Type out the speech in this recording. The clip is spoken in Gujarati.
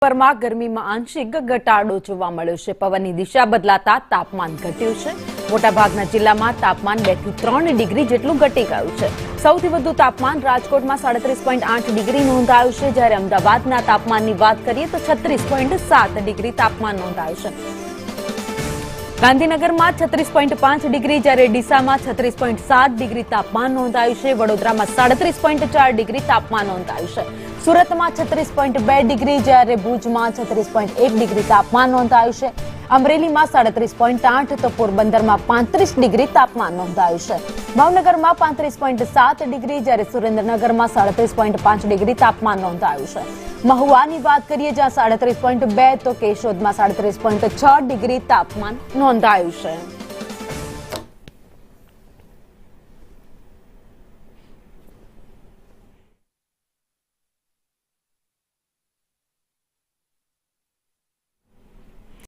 માં ગરમીમાં આંશિક ઘટાડો જોવા મળ્યો છે। પવનની દિશા બદલાતા તાપમાન ઘટ્યું છે। મોટાભાગના જિલ્લામાં તાપમાન 2 થી 3 ડિગ્રી જેટલું ઘટી ગયું છે। સૌથી વધુ તાપમાન રાજકોટમાં 37.8 ડિગ્રી નોંધાયું છે, જ્યારે અમદાવાદના તાપમાનની વાત કરીએ તો 36.7 ડિગ્રી તાપમાન નોંધાયું છે। ગાંધીનગરમાં 36.5 ડિગ્રી, જ્યારે ડીસામાં 36.7 ડિગ્રી તાપમાન નોંધાયું છે। વડોદરામાં 37.4 ડિગ્રી તાપમાન નોંધાયું છે। સુરતમાં 36.2 ડિગ્રી, જ્યારે ભુજમાં 36.1 ડિગ્રી તાપમાન નોંધાયું છે। અમરેલીમાં 37.8 તો પોરબંદરમાં 35 ડિગ્રી તાપમાન નોંધાયું છે। ભાવનગરમાં 35.7 ડિગ્રી, જ્યારે સુરેન્દ્રનગરમાં 37.5 ડિગ્રી તાપમાન નોંધાયું છે। મહુવાની વાત કરીએ જ્યાં 37.2 તો કેશોદમાં 37.6 ડિગ્રી તાપમાન નોંધાયું છે।